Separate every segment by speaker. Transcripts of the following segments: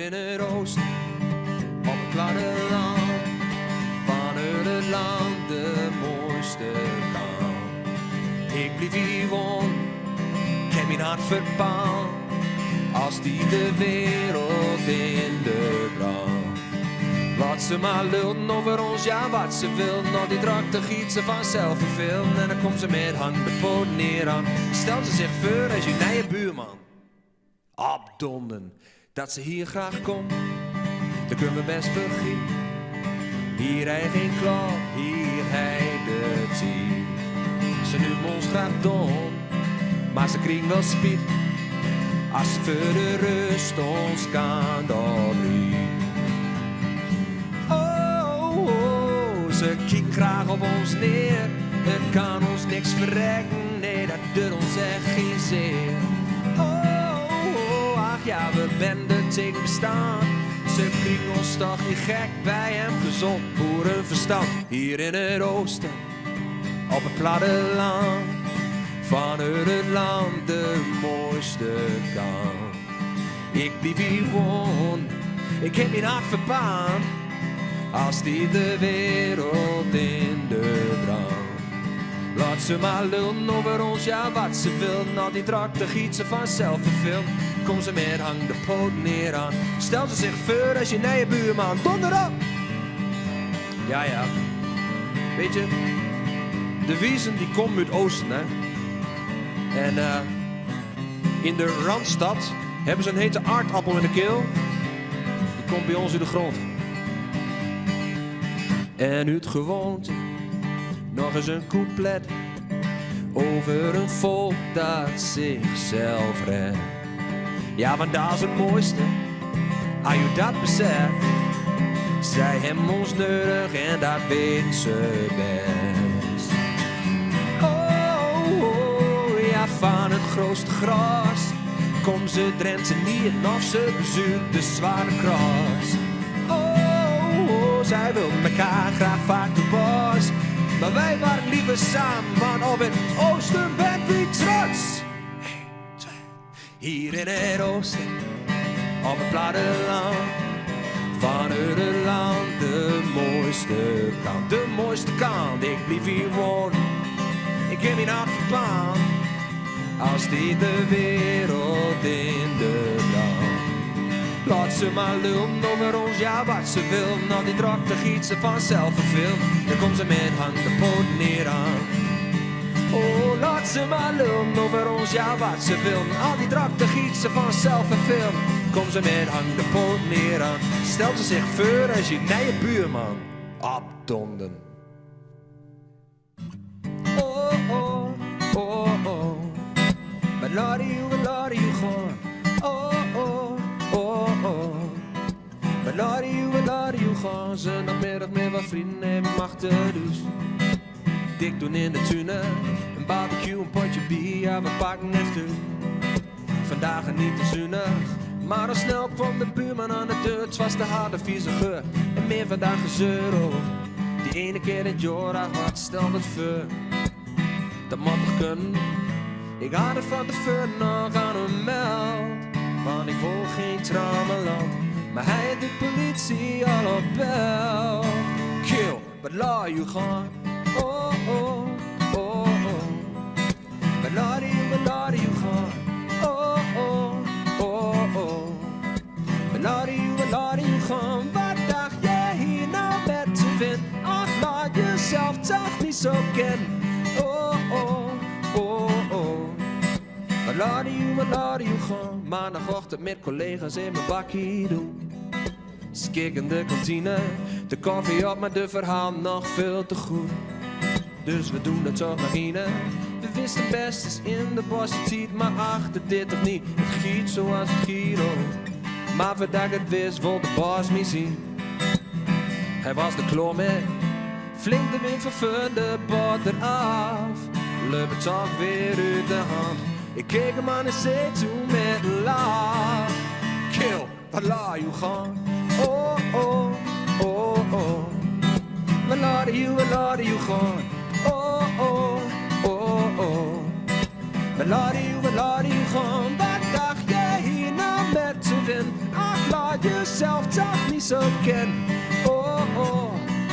Speaker 1: in het oosten, op het platteland. Vanuit het land de mooiste kant. Ik blijf hier wonen, ik heb mijn hart verpand. Als die de wereld in de brand. Laat ze maar lullen over ons, ja wat ze wil. Nou die drakte giet ze vanzelf vervelen. En dan komt ze met handen de poot neer aan. Stel ze zich voor als je naar je buurman. Opdonden, dat ze hier graag komt. Dan kunnen we best beginnen. Hier hij geen klap, hier hij de tien. Ze nu ons graag dom, maar ze kriegen wel spiet. Als ze voor de rust ons kan doorbreken. Ze kijken graag op ons neer. Het kan ons niks verrekken. Nee, dat doet ons echt geen zeer. Ach ja, we benden tegen bestaan. Ze kriegen ons toch niet gek. Wij hem gezond boerenverstand. Hier in het oosten, op het platteland. Vanuit het land de mooiste kant. Ik blijf hier wonen, ik heb mijn hart verpaan. Als die de wereld in de brand. Laat ze maar lullen over ons, ja wat ze wil. Nou die drakte giet ze vanzelf vervuld. Kom ze met hang de poot neer aan. Stel ze zich voor als je naar je buurman. Donder op! Ja, ja. Weet je, de wiezen die komen uit Oosten, hè. En in de Randstad hebben ze een hete aardappel in de keel. Die komt bij ons uit de grond. En uit gewoonte nog eens een couplet over een volk dat zichzelf redt. Ja, want dat is het mooiste, als je dat beseft. Zij hebben ons nodig en dat weet ze best. Ja, van het grootste gras kom ze Drenthe niet of ze bezoekt de zware kras. Zij wil mekaar graag vaak de bos. Maar wij waren liever samen, want op het oosten bent wie trots. 1, 2. Hier in het oosten, op het platteland. Vanuit het land de mooiste kant. De mooiste kant, ik blijf hier wonen. Ik heb mijn hart verpand. Als die de wereld in de brand. Laat ze maar lullen over ons, ja wat ze wil. Nou die drakte giet ze vanzelf vervuld. Dan komt ze met hang de poot neer aan. Oh, laat ze maar lullen over ons, ja wat ze wil. Al die drakte giet ze vanzelf vervuld. Kom ze met hang de poot neer aan. Stel ze zich voor als je naar je buurman. Opdonden. Oh, oh, oh, oh. Maar laat je gaan. Oh, oh. Oh, oh. We laten je gaan. Zondagmiddag met wat vrienden hebben achter dus. Dik doen in de tunen. Een barbecue, een potje bier, ja we pakken echt uit. Vandaag niet te zonnig, maar al snel kwam de buurman aan de deur. Het was de harde vieze geur en meer vandaag gezeur. Oh. Die ene keer in het jaar, wat stel het voor. Dat moet toch kunnen. Ik had er van tevoren nog aan een meld. Want ik wil geen trammeland, maar hij heeft de politie al op bel. Kill, maar laat je gaan. Oh, oh, oh, oh. Maar laat je gaan. Oh, oh, oh, oh. Maar laat je gaan. Wat dacht jij hier nou met te vinden? Ach, laat jezelf toch niet zo kennen. Oh, oh, oh, oh. Maar laat je gaan. Maandagochtend met collega's in mijn bakkie doen. Skik in de kantine, de koffie op, maar de verhaal nog veel te goed. Dus we doen het toch nog in. We wisten best eens in de bosje, maar achter dit toch niet. Het giet zoals het Giro. Maar voordat ik het wist, wil de baas niet zien. Hij was de klom mee, flink de wind vervulde bord eraf. Lup het toch weer uit de hand. Ik keek hem aan en zei toen met een lach. Kill, wat laat je gaan. Oh, oh, oh, oh. Wat laat je gaan. Oh, oh, oh, oh. Wat laat je gaan. Wat dacht jij hier nou met te winnen? Ach, laat laat jezelf toch niet zo kennen. Oh, oh,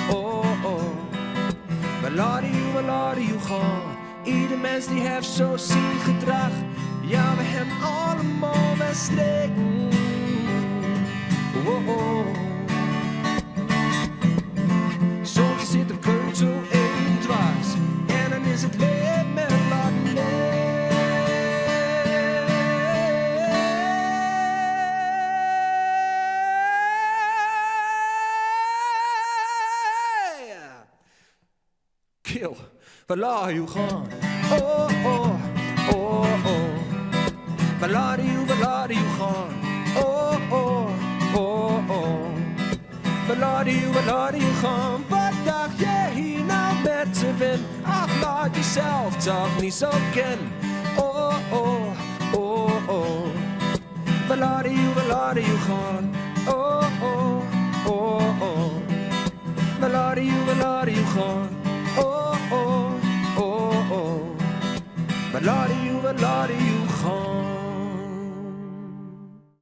Speaker 1: oh, oh. We laten je gaan. Ieder mens die heeft zo zijn gedrag. Ja, we hebben allemaal wel streken. Oh, oh. Soms zit de keutel even dwars. En dan is het leven met een lach. Kill, we laten je gaan. Oh, oh, oh, oh. We laten je gaan. Oh, oh, oh, oh. We laten je gaan. Wat dacht je hier nou met te winnen? Ach, laat jezelf toch niet zo kennen. Oh, oh, oh, oh. We laten je gaan. Oh, oh, oh, oh. We laten je gaan. Oh, oh, oh, oh. We laten je gaan.